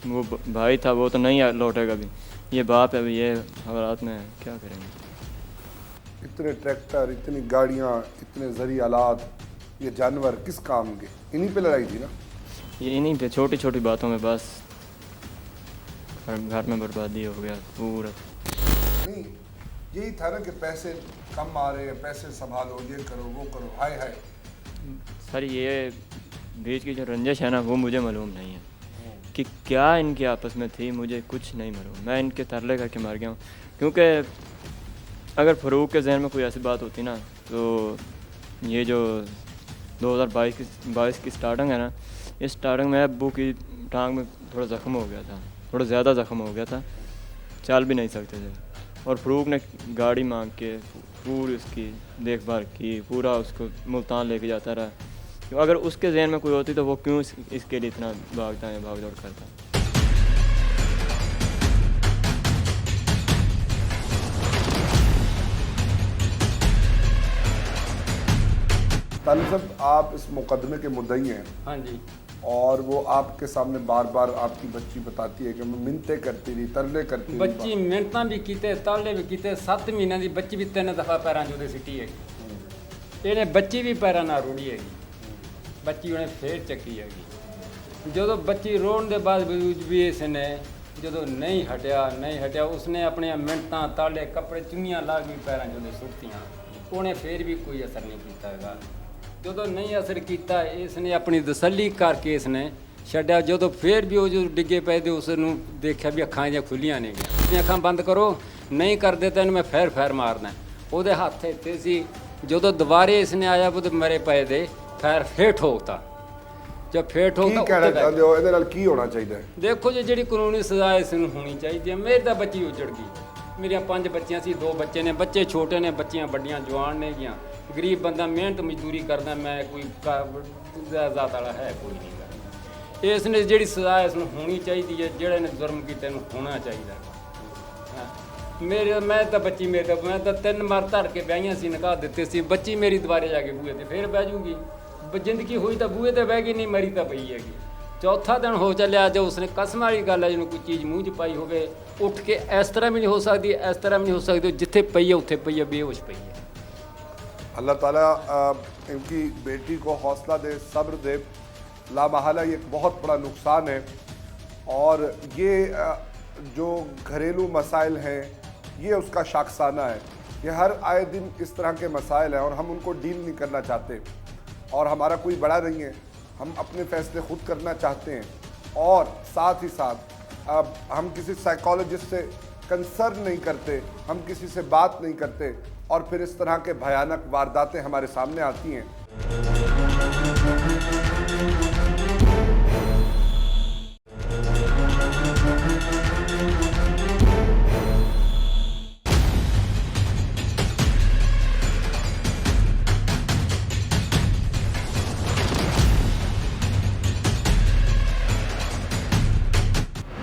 वो भाई था, वो तो नहीं लौटेगा भी, ये बाप है, अभी ये हालात में क्या करेंगे। इतने ट्रैक्टर, इतनी गाड़ियाँ, इतने ज़री आलात, ये जानवर किस काम के? इन्हीं पे लड़ाई थी ना? ये इन्हीं पे छोटी छोटी बातों में बस घर में बर्बादी हो गया पूरा। नहीं, यही था ना कि पैसे कम आ रहे हैं, पैसे संभालो, ये करो, वो करो, हाय हाय। सर ये बीच की जो रंजिश है ना, वो मुझे मालूम नहीं है कि क्या इनकी आपस में थी, मुझे कुछ नहीं मालूम। मैं इनके तरले करके मार गया हूँ, क्योंकि अगर फ़रूक के जहन में कोई ऐसी बात होती ना, तो ये जो 2022 की स्टार्टिंग है ना, इस स्टार्टिंग में अब्बू की टांग में थोड़ा ज़ख्म हो गया था, थोड़ा ज़्यादा ज़ख्म हो गया था, चल भी नहीं सकते थे। और फ़रूक ने गाड़ी मांग के पूरी उसकी देखभाल की, पूरा उसको मुल्तान लेके जाता रहा। तो अगर उसके जहन में कोई होती तो वो क्यों इसके लिए इतना भागता है, भाग दौड़ करता। तालिब साहब, आप इस मुकदमे के मुद्दई हैं, हाँ जी। और वो आपके सामने बार बार आपकी बच्ची बताती है कि मैं मिन्नतें करती रही, तरले करती रही। ਬੱਚੀ ਮਿਹਨਤਾਂ ਵੀ ਕੀਤੇ, ਤਾਲੇ ਵੀ ਕੀਤੇ, 7 ਮਹੀਨਿਆਂ ਦੀ ਬੱਚੀ ਵੀ 3 ਦਫਾ ਪੈਰਾਂ 'ਚ ਉਹਦੇ ਸਿੱਟੀ ਹੈਗੀ। ਇਹਨੇ ਬੱਚੀ ਵੀ ਪੈਰਾਂ ਨਾਲ ਰੋੜੀ ਹੈਗੀ, ਬੱਚੀ ਉਹਨੇ ਫੇਰ ਚੱਕੀ ਹੈਗੀ। ਜਦੋਂ ਬੱਚੀ ਰੋਣ ਦੇ ਬਾਵਜੂਦ ਵੀ ਇਸ ਨੇ ਜਦੋਂ ਨਹੀਂ ਹਟਿਆ ਉਸਨੇ ਆਪਣੀਆਂ ਮਿਹਨਤਾਂ, ਤਾਲੇ, ਕੱਪੜੇ, ਚੁੰਨੀਆਂ ਲਾ ਕੇ ਪੈਰਾਂ 'ਚ ਉਹਦੇ ਸੁੱਟਤੀਆਂ, ਉਹਨੇ ਫੇਰ ਵੀ ਕੋਈ ਅਸਰ ਨਹੀਂ ਕੀਤਾ ਹੈਗਾ। ਜਦੋਂ ਨਹੀਂ ਅਸਰ ਕੀਤਾ, ਇਸ ਨੇ ਆਪਣੀ ਤਸੱਲੀ ਕਰਕੇ ਇਸ ਨੇ ਛੱਡਿਆ। ਜਦੋਂ ਫੇਰ ਵੀ ਉਹ ਜੋ ਡਿੱਗੇ ਪਏ ਤੇ ਉਸ ਨੂੰ ਦੇਖਿਆ ਵੀ ਅੱਖਾਂ ਜਿਹੀਆਂ ਖੁੱਲੀਆਂ ਨੇ ਗਈਆਂ, ਇਹ ਅੱਖਾਂ ਬੰਦ ਕਰੋ, ਨਹੀਂ ਕਰਦੇ ਤਾਂ ਇਹਨੂੰ ਮੈਂ ਫੇਰ ਮਾਰਨਾ। ਉਹਦੇ ਹੱਥ ਇੱਥੇ ਸੀ, ਜਦੋਂ ਦੁਬਾਰੇ ਇਸ ਨੇ ਆਇਆ ਉਹ ਮਰੇ ਪਏ ਦੇ ਫੇਰ ਠੋਕਤਾ। ਜਦ ਫੇਰ ਠੋਕਤਾ, ਕੀ ਕਹਿਣਾ ਚਾਹੁੰਦੇ ਹੋ, ਇਹਦੇ ਨਾਲ ਕੀ ਹੋਣਾ ਚਾਹੀਦਾ ਹੈ? ਦੇਖੋ ਜੀ, ਜਿਹੜੀ ਕਾਨੂੰਨੀ ਸਜ਼ਾ ਇਸ ਨੂੰ ਹੋਣੀ ਚਾਹੀਦੀ ਹੈ। ਮੇਰੀ ਤਾਂ ਬੱਚੀ ਉਜੜ ਗਈ, ਮੇਰੀਆਂ 5 ਬੱਚੀਆਂ ਸੀ, 2 ਬੱਚੇ ਨੇ, ਬੱਚੇ ਛੋਟੇ ਨੇ, ਬੱਚੀਆਂ ਵੱਡੀਆਂ ਜਵਾਨ ਨੇ ਗੀਆਂ। ਗਰੀਬ ਬੰਦਾ ਮਿਹਨਤ ਮਜ਼ਦੂਰੀ ਕਰਦਾ, ਮੈਂ ਕੋਈ ਜ਼ਾਤ ਵਾਲਾ ਹੈ ਕੋਈ ਨਹੀਂ ਗਾ। ਇਸ ਨੇ ਜਿਹੜੀ ਸਜ਼ਾ ਇਸ ਨੂੰ ਹੋਣੀ ਚਾਹੀਦੀ ਹੈ, ਜਿਹੜੇ ਨੇ ਜ਼ੁਰਮ ਕੀਤੇ ਨੂੰ ਹੋਣਾ ਚਾਹੀਦਾ। ਮੈਂ ਤਾਂ ਬੱਚੀ ਮੈਂ ਤਾਂ 3 ਵਾਰ ਧਰ ਕੇ ਵਿਆਹੀਆਂ ਸੀ, ਨਿਕਾਹ ਦਿੱਤੇ ਸੀ। ਬੱਚੀ ਮੇਰੀ ਦੁਬਾਰੇ ਜਾ ਕੇ ਬੂਹੇ ਤੇ ਫੇਰ ਬਹਿ ਜੂਗੀ। ਜ਼ਿੰਦਗੀ ਹੋਈ ਤਾਂ ਬੂਹੇ ਤੇ ਬਹਿ ਗਈ, ਨਹੀਂ ਮਰੀ ਤਾਂ ਪਈ ਹੈਗੀ। ਚੌਥਾ ਦਿਨ ਹੋ ਚੱਲਿਆ, ਜੋ ਉਸਨੇ ਕਸਮ ਵਾਲੀ ਗੱਲ ਹੈ, ਜਿਹਨੂੰ ਕੋਈ ਚੀਜ਼ ਮੂੰਹ 'ਚ ਪਾਈ ਹੋਵੇ, ਉੱਠ ਕੇ ਇਸ ਤਰ੍ਹਾਂ ਵੀ ਨਹੀਂ ਹੋ ਸਕਦੀ, ਇਸ ਤਰ੍ਹਾਂ ਵੀ ਨਹੀਂ ਹੋ ਸਕਦੀ, ਜਿੱਥੇ ਪਈ ਹੈ ਉੱਥੇ ਪਈ ਹੈ, ਬੇਹੋਸ਼ ਪਈ ਹੈ। अल्लाह ताला इनकी बेटी को हौसला दे, सब्र दे। लामहला ये एक बहुत बड़ा नुकसान है, और ये जो घरेलू मसाइल हैं ये उसका शाखसाना है। ये हर आए दिन इस तरह के मसाइल हैं और हम उनको डील नहीं करना चाहते, और हमारा कोई बड़ा नहीं है, हम अपने फैसले खुद करना चाहते हैं, और साथ ही साथ अब हम किसी साइकोलॉजिस्ट से कंसर्न नहीं करते, हम किसी से बात नहीं करते, और फिर इस तरह के भयानक वारदातें हमारे सामने आती हैं।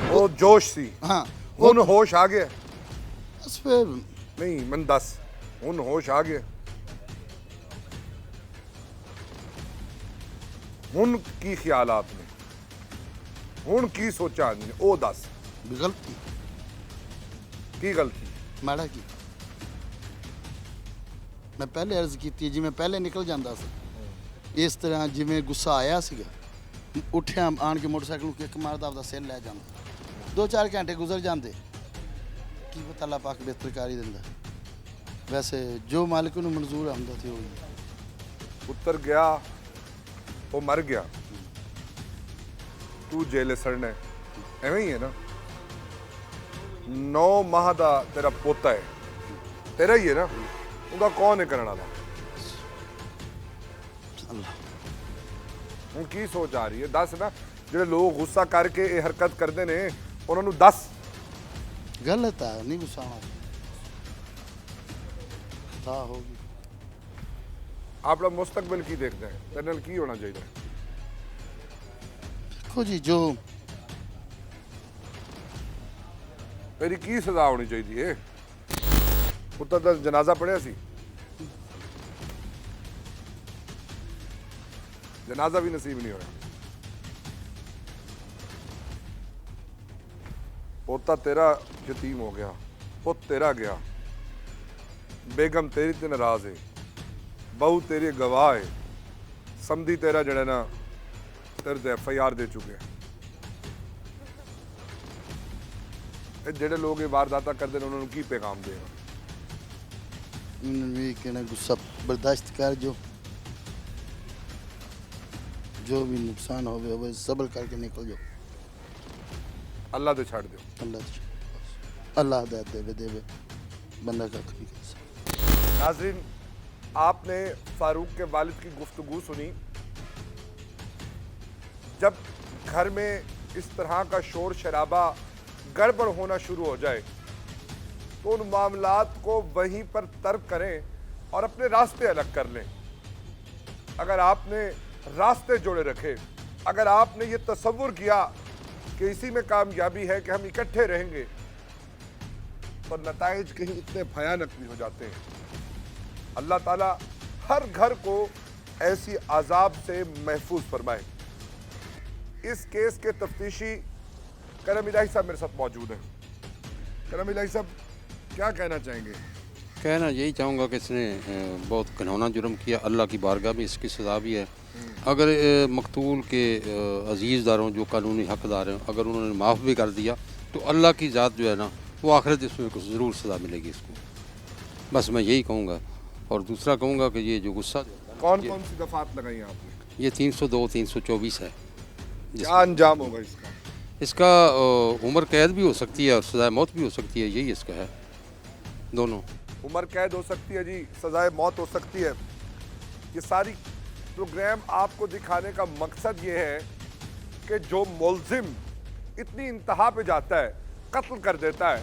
वो जोश सी हाँ ਹੁਣ ਹੋਸ਼ ਆ ਗਿਆ बस फिर ਨਹੀਂ ਮੈਨੂੰ ਦੱਸ ਹੁਣ ਹੋਸ਼ ਆ ਗਿਆ ਹੁਣ ਕੀ ਖਿਆਲਾਤ ਨੇ ਹੁਣ ਕੀ ਸੋਚਾਂ ਨੇ ਉਹ ਦੱਸ भी गलती ਕੀ ਗਲਤੀ माड़ा की मैं पहले अर्ज की थी जिमें पहले निकल जाता सी इस तरह जिमें गुस्सा आया सीगा उठिया आन के मोटरसाइकिल किक मारदा आपदा सिर लै जांदा 2-4 घंटे गुजर जाते की पता अल्लाह पाक बेहतरकारी दिंदा वैसे जो मालिक नूं मंजूर आंदा सी वो ਪੁੱਤਰ ਗਿਆ ਉਹ ਮਰ ਗਿਆ ਤੂੰ ਜੇਲੇ ਸੜਨਾ ਹੈ। ਐਵੇਂ ਹੀ ਹੈ ਨਾ 9 ਮਾਹ ਦਾ ਤੇਰਾ ਪੋਤਾ ਹੈ ਤੇਰਾ ਹੀ ਹੈ ਨਾ ਉਹਦਾ ਕੌਣ ਹੈ ਕਰਨ ਵਾਲਾ अल्लाह ਹੁਣ ਕੀ ਸੋਚ ਆ ਰਹੀ ਹੈ ਦੱਸ ਨਾ ਜਿਹੜੇ ਲੋਕ ਗੁੱਸਾ ਕਰਕੇ ਇਹ ਹਰਕਤ ਕਰਦੇ ਨੇ ਉਹਨਾਂ ਨੂੰ ਦੱਸ गलत है नहीं गुस्सा आना खता होगी ਆਪਣਾ ਮੁਸਤਕਬਲ ਕੀ ਦੇਖਦਾ ਹੈ ਤੇਰੇ ਨਾਲ ਕੀ ਹੋਣਾ ਚਾਹੀਦਾ ਹੈ देखो जी जो ਤੇਰੀ ਕੀ ਸਜ਼ਾ ਹੋਣੀ ਚਾਹੀਦੀ ਹੈ ਪੁੱਤਰ ਦਾ ਜਨਾਜ਼ਾ ਪੜਿਆ ਸੀ ਜਨਾਜ਼ਾ ਵੀ ਨਸੀਬ ਨਹੀਂ ਹੋਇਆ पोता तेरा यतीम हो गया पुत तेरा गया बेगम तेरी ते नाराज है बहू तेरी गवाह है समधी तेरा जड़ा ना तेरे ते FIR दे चुके हैं जेडे लोग ये वारदाता करते हैं उन्होंने की पैगाम देना उन्होंने भी कहना गुस्सा बर्दाश्त कर जो भी नुकसान हो वो सब्र करके निकल जाओ अल्लाह दे छाड़ दो अल्लाह हदायत देवे बंदा का नहीं कर सकता। नाजरीन आपने फारूक के वालिद की गुफ्तगू सुनी। जब घर में इस तरह का शोर शराबा गड़बड़ होना शुरू हो जाए तो उन मामलात को वहीं पर तर्क करें और अपने रास्ते अलग कर लें। अगर आपने रास्ते जोड़े रखे, अगर आपने ये तसव्वुर किया कि इसी में कामयाबी है कि हम इकट्ठे रहेंगे, तो नताइज कहीं इतने भयानक भी हो जाते हैं। अल्लाह ताला हर घर को ऐसी आज़ाब से महफूज फरमाए। इस केस के तफ्तीशी करम इलाही साहब मेरे साथ मौजूद हैं। करम इलाही साहब क्या कहना चाहेंगे? कहना यही चाहूँगा कि इसने बहुत घिनौना जुर्म किया, अल्लाह की बारगाह में इसकी सज़ा भी है। अगर मकतूल के अजीज़दारों जो कानूनी हकदार हैं अगर उन्होंने माफ़ भी कर दिया तो अल्लाह की ज़ात जो है ना वो आखिरत इसमें कुछ ज़रूर सज़ा मिलेगी इसको। बस मैं यही कहूँगा। और दूसरा कहूँगा कि ये जो गुस्सा कौन कौन सी दफात लगाई आपने? ये 302 324 है क्या अंजाम होगा इसका? इसका उम्र कैद भी हो सकती है और सज़ाए मौत भी हो सकती है, यही इसका है। दोनों उम्र कैद हो सकती है जी, सजाए मौत हो सकती है। ये सारी प्रोग्राम आपको दिखाने का मकसद ये है कि जो मुलजिम इतनी इंतहा पे जाता है, कत्ल कर देता है,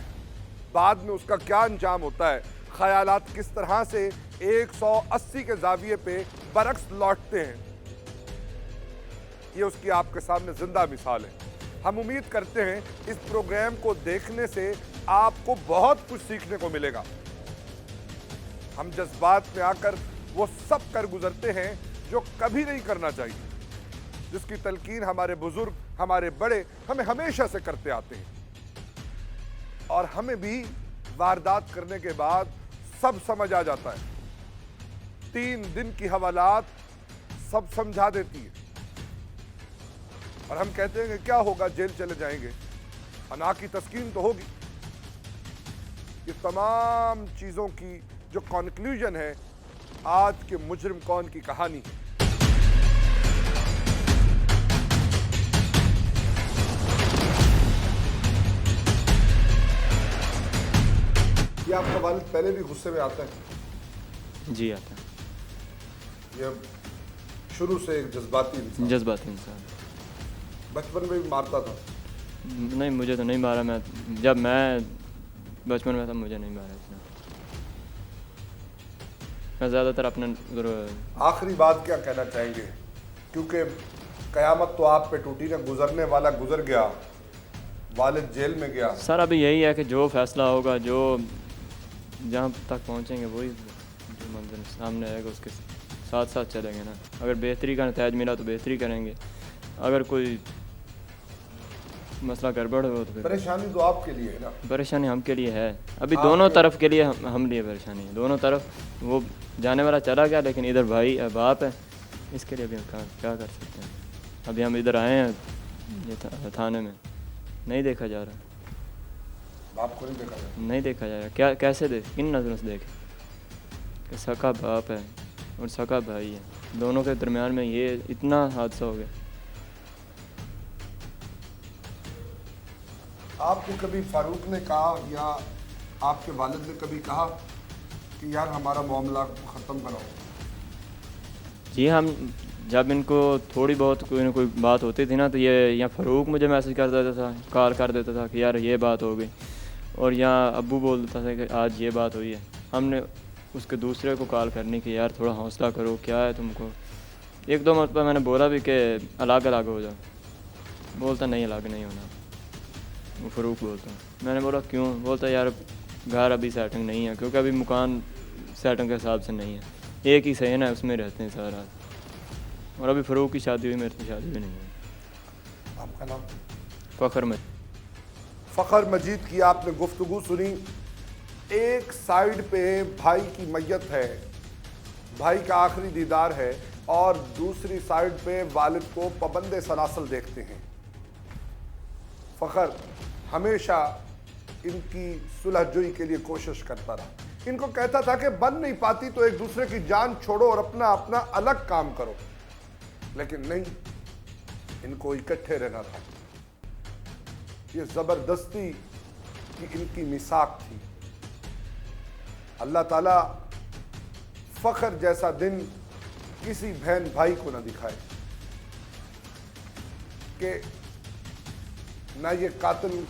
बाद में उसका क्या अंजाम होता है, ख्यालात किस तरह से 180 के जाविये पे बरक्स लौटते हैं, ये उसकी आपके सामने जिंदा मिसाल है। हम उम्मीद करते हैं इस प्रोग्राम को देखने से आपको बहुत कुछ सीखने को मिलेगा। हम जज्बात में आकर वो सब कर गुजरते हैं जो कभी नहीं करना चाहिए, जिसकी तलकीन हमारे बुजुर्ग, हमारे बड़े हमें हमेशा से करते आते हैं। और हमें भी वारदात करने के बाद सब समझ आ जाता है। 3 दिन की हवालात सब समझा देती है और हम कहते हैं कि क्या होगा, जेल चले जाएंगे, अना की तस्कीन तो होगी। ये तमाम चीज़ों की जो कंक्लूजन है आज के मुजरिम कौन की कहानी है। ये आपका वालिद पहले भी गुस्से में आता है? जी आता है। ये शुरू से एक जज्बाती इंसान, जज्बाती इंसान। बचपन में भी मारता था? नहीं, मुझे तो नहीं मारा। जब मैं बचपन में था मुझे नहीं मारा इतना। मैं ज़्यादातर अपने आखिरी बात क्या कहना चाहेंगे, क्योंकि कयामत तो आप पे टूटी ना, गुजरने वाला गुजर गया, वालिद जेल में गया। सर अभी यही है कि जो फैसला होगा, जो जहाँ तक पहुँचेंगे वही जो मंजिल सामने आएगा उसके साथ साथ चलेंगे ना। अगर बेहतरी का नतीजा मिला तो बेहतरी करेंगे, अगर कोई मसला गड़बड़ हो तो फिर परेशानी तो आपके लिए है ना। परेशानी हम के लिए है, अभी दोनों तरफ के लिए हम लिए परेशानी है। दोनों तरफ वो जाने वाला चला गया, लेकिन इधर भाई बाप है, इसके लिए अभी हम क्या कर सकते हैं। अभी हम इधर आए हैं ये थाने में, नहीं देखा जा रहा। बाप को नहीं देखा जाए? नहीं देखा जा रहा। क्या कैसे देख, किन नज़रों से देखें कि सका बाप है और सका भाई है, दोनों के दरमियान में ये इतना हादसा हो गया। आपको कभी फारूक ने कहा या आपके वालिद ने कभी कहा कि यार हमारा मामला ख़त्म कराओ? जी हम जब इनको थोड़ी बहुत कोई ना कोई बात होती थी ना, तो ये या फ़ारूक मुझे मैसेज कर देता था, कॉल कर देता था कि यार ये बात हो गई, और यहाँ अब्बू बोल देता था कि आज ये बात हुई है। हमने उसके दूसरे को कॉल करनी कि यार थोड़ा हौसला करो, क्या है तुमको। एक दो मरतबा मैंने बोला भी कि अलग अलग हो जाओ, बोलता नहीं अलग नहीं होना। वो फ़ारूक बोलता, मैंने बोला क्यों, बोलता यार घर अभी सेटिंग नहीं है, क्योंकि अभी मकान सेटिंग के हिसाब से नहीं है, एक ही सहन है उसमें रहते हैं सारा। और अभी फ़ारूक की शादी हुई, मेरी तो शादी भी नहीं हुई। आपका नाम? फ़खर में। फ़खर मजीद की आपने गुफ्तगू सुनी। एक साइड पे भाई की मैयत है, भाई का आखिरी दीदार है, और दूसरी साइड पे वालिद को पाबंदे सलासल देखते हैं। फ़खर हमेशा इनकी सुलहजुई के लिए कोशिश करता रहा। इनको कहता था कि बन नहीं पाती तो एक दूसरे की जान छोड़ो और अपना अपना अलग काम करो, लेकिन नहीं, इनको इकट्ठे रहना था। ये ज़बरदस्ती की इनकी मिसाक थी। अल्लाह ताला फ़खर जैसा दिन किसी बहन भाई को न दिखाए कि ना ये कातिल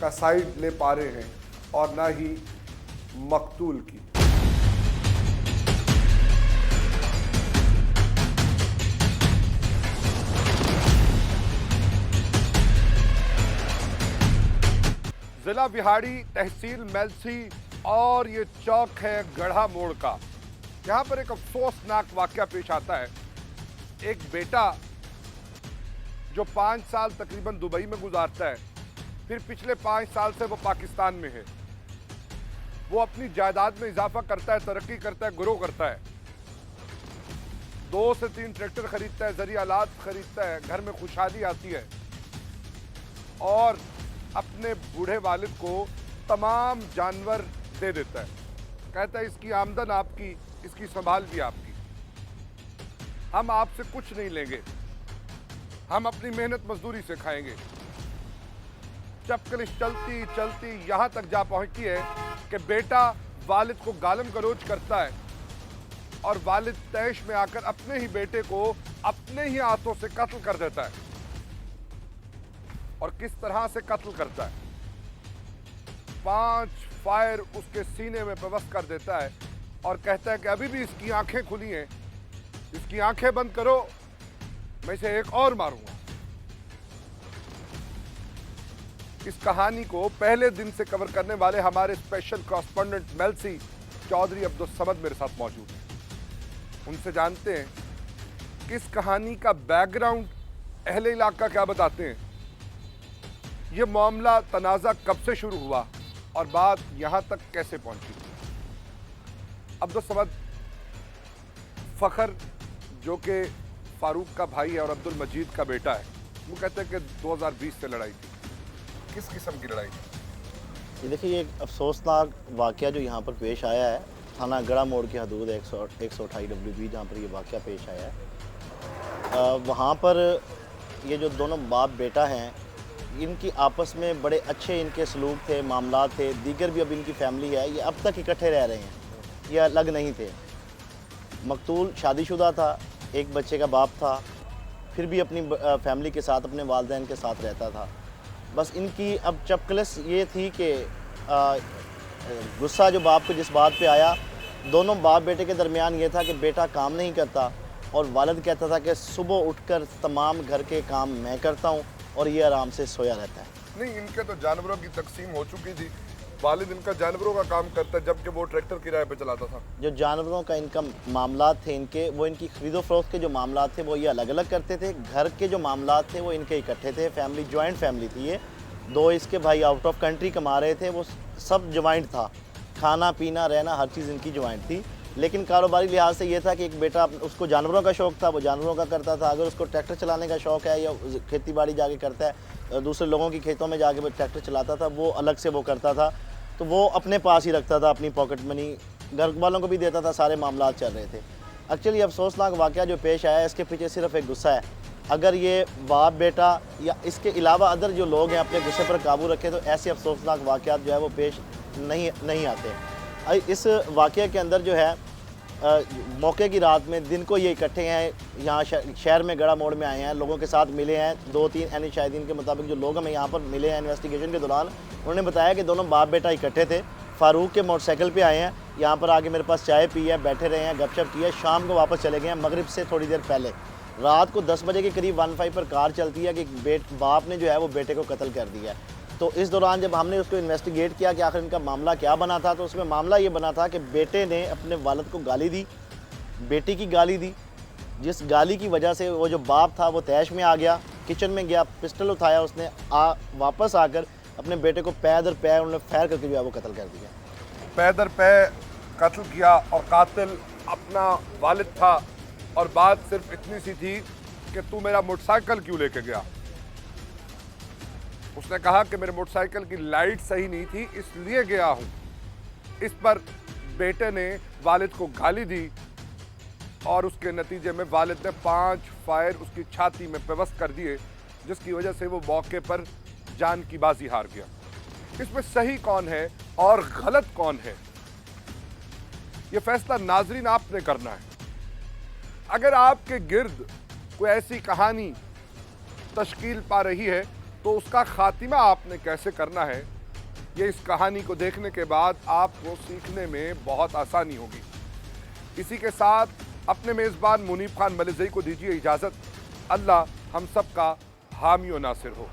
का साइड ले पा रहे हैं और ना ही मकतूल की। जिला बिहाड़ी, तहसील मेलसी, और ये चौक है गढ़ा मोड़ का। यहाँ पर एक अफसोसनाक वाकया पेश आता है। एक बेटा जो 5 साल तकरीबन दुबई में गुजारता है, फिर पिछले 5 साल से वो पाकिस्तान में है। वो अपनी जायदाद में इजाफा करता है, तरक्की करता है, ग्रो करता है, 2 से 3 ट्रैक्टर खरीदता है, ज़रिया आलात खरीदता है, घर में खुशहाली आती है, और अपने बूढ़े वालिद को तमाम जानवर दे देता है। कहता है इसकी आमदन आपकी, इसकी संभाल भी आपकी, हम आपसे कुछ नहीं लेंगे, हम अपनी मेहनत मजदूरी से खाएंगे। चपकलिश चलती चलती यहाँ तक जा पहुँचती है कि बेटा वालिद को गालम गलोच करता है, और वालिद तैश में आकर अपने ही बेटे को अपने ही हाथों से कत्ल कर देता है। और किस तरह से कत्ल करता है, 5 फायर उसके सीने में पेवस्त कर देता है और कहता है कि अभी भी इसकी आंखें खुली हैं, इसकी आंखें बंद करो, मैं इसे एक और मारूंगा। इस कहानी को पहले दिन से कवर करने वाले हमारे स्पेशल कॉरेस्पॉन्डेंट मेलसी चौधरी अब्दुल समद मेरे साथ मौजूद हैं। उनसे जानते हैं कि इस कहानी का बैकग्राउंड, अहले इलाका क्या बताते हैं, ये मामला तनाज़ा कब से शुरू हुआ और बात यहाँ तक कैसे पहुँची। अब्दुल समद, फ़खर जो कि फ़ारूक का भाई है और अब्दुल मजीद का बेटा है, वो कहते हैं कि 2020 से लड़ाई थी। किस किस्म की लड़ाई थी? ये देखिए, एक अफसोसनाक वाक़या जो यहाँ पर पेश आया है, थाना गड़ा मोड़ की हदूद 128 WB जहाँ पर ये वाक़या पेश आया है, वहाँ पर ये जो दोनों बाप बेटा हैं, इनकी आपस में बड़े अच्छे इनके सलूक थे, मामलात थे। दीगर भी अब इनकी फैमिली है, ये अब तक इकट्ठे रह रहे हैं, ये अलग नहीं थे। मकतूल शादीशुदा था, एक बच्चे का बाप था, फिर भी अपनी फैमिली के साथ, अपने वालिदैन के साथ रहता था। बस इनकी अब चपकलस ये थी कि गुस्सा जो बाप को जिस बात पे आया, दोनों बाप बेटे के दरमियान ये था कि बेटा काम नहीं करता और वालिद कहता था कि सुबह उठकर तमाम घर के काम मैं करता हूँ और ये आराम से सोया रहता है। नहीं, इनके तो जानवरों की तकसीम हो चुकी थी। वालिद इनका जानवरों का काम करता है, जबकि वो ट्रैक्टर किराए पे चलाता था। जो जानवरों का इनका मामलात थे इनके, वो इनकी खरीदो फरोख्त के जो मामलात थे वो ये अलग अलग करते थे। घर के जो मामलात थे वो इनके इकट्ठे थे। फैमिली जॉइंट फैमिली थी ये। दो इसके भाई आउट ऑफ कंट्री कमा रहे थे, वो सब जॉइंट था। खाना पीना रहना हर चीज़ इनकी जॉइंट थी। लेकिन कारोबारी लिहाज से ये था कि एक बेटा, उसको जानवरों का शौक़ था, वो जानवरों का करता था। अगर उसको ट्रैक्टर चलाने का शौक़ है या खेती बाड़ी जाके करता है, दूसरे लोगों की खेतों में जाके वो ट्रैक्टर चलाता था, वो अलग से वो करता था। तो वो अपने पास ही रखता था, अपनी पॉकेट मनी घर वालों को भी देता था। सारे मामलात चल रहे थे। एक्चुअली अफसोसनाक वाक़या जो पेश आया है, इसके पीछे सिर्फ एक गुस्सा है। अगर ये बाप बेटा या इसके अलावा अदर जो लोग हैं अपने गुस्से पर काबू रखें तो ऐसे अफसोसनाक वाक़यात जो है वो पेश नहीं आते। इस वाक़े के अंदर जो है मौके की रात में, दिन को ये इकट्ठे हैं, यहाँ शहर में गड़ा मोड़ में आए हैं, लोगों के साथ मिले हैं। 2-3 यानी शाहिदीन के मुताबिक जो लोग हमें यहाँ पर मिले हैं इन्वेस्टिगेशन के दौरान, उन्होंने बताया कि दोनों बाप बेटा इकट्ठे थे। फ़ारूक के मोटरसाइकिल पे आए हैं, यहाँ पर आके मेरे पास चाय पी है, बैठे रहे हैं, गपशप की है, शाम को वापस चले गए हैं। मगरिब से थोड़ी देर पहले रात को 10 बजे के करीब 15 पर कार चलती है कि बाप ने जो है वो बेटे को कत्ल कर दिया। तो इस दौरान जब हमने उसको इन्वेस्टिगेट किया कि आखिर इनका मामला क्या बना था, तो उसमें मामला ये बना था कि बेटे ने अपने वालिद को गाली दी, बेटी की गाली दी, जिस गाली की वजह से वो जो बाप था वो तैश में आ गया, किचन में गया, पिस्टल उठाया उसने, वापस आकर अपने बेटे को पैर दर पैर उन्होंने फायर करके जो है वो कत्ल कर दिया। पैर दर पैर कत्ल किया और कातिल अपना वालिद था। और बात सिर्फ इतनी सी थी कि तू मेरा मोटरसाइकिल क्यों लेके गया। उसने कहा कि मेरे मोटरसाइकिल की लाइट सही नहीं थी इसलिए गया हूं। इस पर बेटे ने वालिद को गाली दी और उसके नतीजे में वालिद ने 5 फायर उसकी छाती में पेवस्त कर दिए, जिसकी वजह से वो मौके पर जान की बाजी हार गया। इसमें सही कौन है और गलत कौन है, ये फैसला नाजरीन आपने करना है। अगर आपके गिर्द कोई ऐसी कहानी तश्कील पा रही है तो उसका खातिमा आपने कैसे करना है, ये इस कहानी को देखने के बाद आपको सीखने में बहुत आसानी होगी। इसी के साथ अपने मेज़बान मुनीब खान मलिज़ई को दीजिए इजाज़त। अल्लाह हम सब का हामी और नासिर हो।